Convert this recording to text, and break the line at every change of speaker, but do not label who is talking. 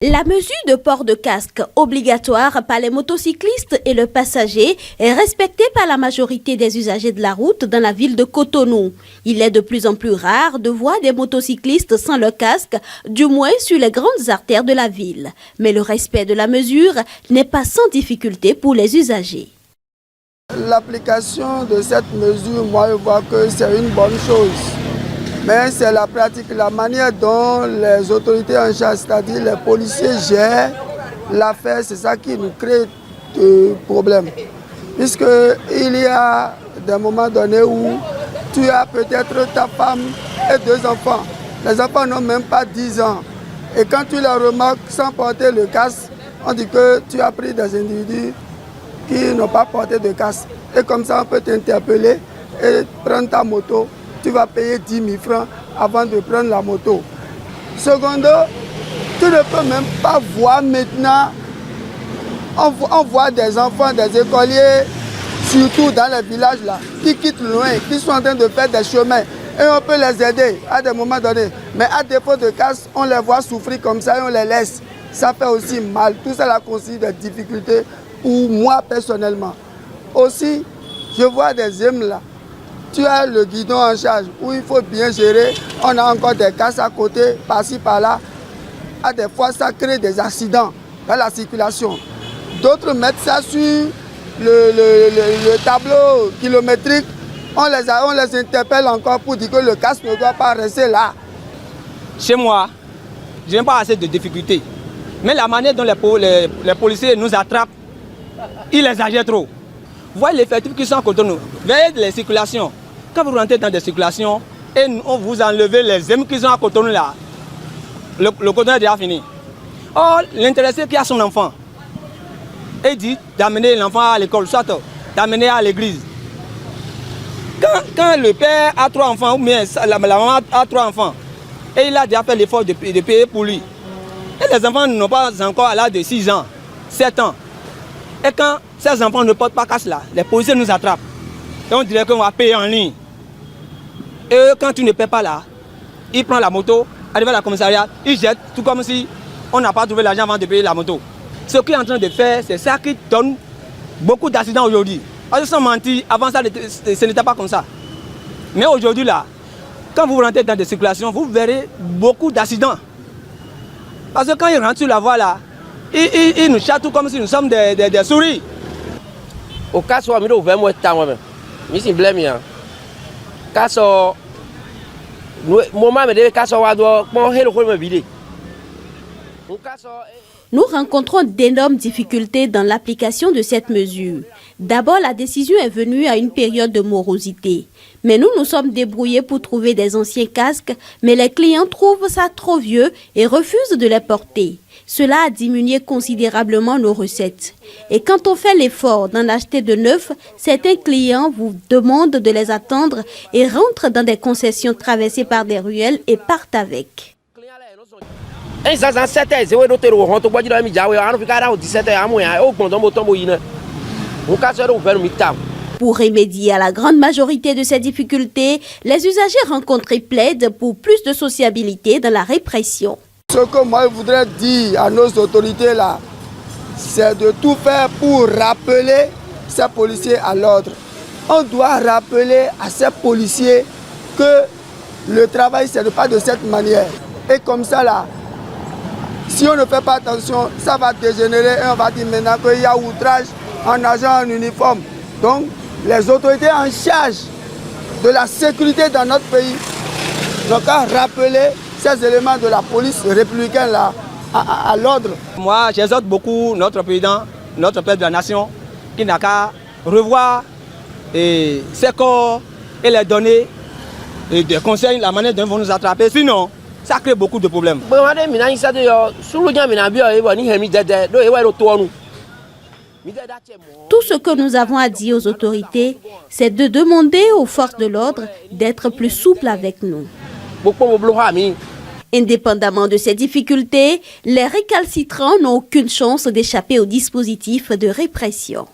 La mesure de port de casque obligatoire par les motocyclistes et le passager est respectée par la majorité des usagers de la route dans la ville de Cotonou. Il est de plus en plus rare de voir des motocyclistes sans le casque, du moins sur les grandes artères de la ville. Mais le respect de la mesure n'est pas sans difficulté pour les usagers.
L'application de cette mesure, moi je vois que c'est une bonne chose. Mais c'est la pratique, la manière dont les autorités en charge, c'est-à-dire les policiers gèrent l'affaire, c'est ça qui nous crée des problèmes. Puisqu'il y a des moments donnés où tu as peut-être ta femme et 2 enfants. Les enfants n'ont même pas 10 ans. Et quand tu les remarques sans porter le casque, on dit que tu as pris des individus qui n'ont pas porté de casque. Et comme ça, on peut t'interpeller et prendre ta moto. Tu vas payer 10 000 francs avant de prendre la moto. Secondo, tu ne peux même pas voir maintenant. On voit des enfants, des écoliers, surtout dans les villages là, qui quittent loin, qui sont en train de faire des chemins. Et on peut les aider à des moments donnés. Mais à défaut de casque, on les voit souffrir comme ça et on les laisse. Ça fait aussi mal. Tout ça là constitue des difficultés pour moi personnellement. Aussi, je vois des hommes là. Tu as le guidon en charge où il faut bien gérer. On a encore des casques à côté, par-ci, par-là. À des fois, ça crée des accidents dans la circulation. D'autres mettent ça sur le tableau kilométrique. On les interpelle encore pour dire que le casque ne doit pas rester là.
Chez moi, je n'ai pas assez de difficultés. Mais la manière dont les policiers nous attrapent, ils exagèrent trop. Voyez l'effectif qui sont à Cotonou. Veillez les circulations. Quand vous rentrez dans des circulations et on vous enlève les aimes qui sont à Cotonou là, le Cotonou est déjà fini. Or, l'intéressé qui a son enfant, il dit d'amener l'enfant à l'école, soit d'amener à l'église. Quand le père a 3 enfants, ou bien la maman a 3 enfants, et il a déjà fait l'effort de payer pour lui. Et les enfants n'ont pas encore à l'âge de 6 ans, 7 ans. Et quand ces enfants ne portent pas casque là, les policiers nous attrapent. Et on dirait qu'on va payer en ligne. Et quand tu ne paies pas là, il prend la moto, arrive à la commissariat, il jette, tout comme si on n'a pas trouvé l'argent avant de payer la moto. Ce qu'il est en train de faire, c'est ça qui donne beaucoup d'accidents aujourd'hui. Sans mentir, avant ça, ce n'était pas comme ça. Mais aujourd'hui là, quand vous rentrez dans des circulations, vous verrez beaucoup d'accidents. Parce que quand ils rentrent sur la voie là, ils nous chatouillent comme si nous sommes des souris.
Au cas où on a ouvert temps, mais c'est blême. Cas où moment mais cas où on doit le vider.
Nous rencontrons d'énormes difficultés dans l'application de cette mesure. D'abord, la décision est venue à une période de morosité. Mais nous nous sommes débrouillés pour trouver des anciens casques, mais les clients trouvent ça trop vieux et refusent de les porter. Cela a diminué considérablement nos recettes. Et quand on fait l'effort d'en acheter de neufs, certains clients vous demandent de les attendre et rentrent dans des concessions traversées par des ruelles et partent avec. Pour remédier à la grande majorité de ces difficultés, les usagers rencontrés plaident pour plus de sociabilité dans la répression.
Ce que moi je voudrais dire à nos autorités là, c'est de tout faire pour rappeler ces policiers à l'ordre. On doit rappeler à ces policiers que le travail ce n'est pas de cette manière. Et comme ça là, si on ne fait pas attention, ça va dégénérer et on va dire maintenant qu'il y a outrage en agent en uniforme. Donc les autorités en charge de la sécurité dans notre pays n'ont qu'à rappeler ces éléments de la police républicaine là, à l'ordre.
Moi, j'exhorte beaucoup notre président, notre père de la nation, qui n'a qu'à revoir ses corps et les donner des conseils, la manière dont ils vont nous attraper. Sinon, ça crée beaucoup de problèmes.
Tout ce que nous avons à dire aux autorités, c'est de demander aux forces de l'ordre d'être plus souples avec nous. Indépendamment de ces difficultés, les récalcitrants n'ont aucune chance d'échapper au dispositif de répression.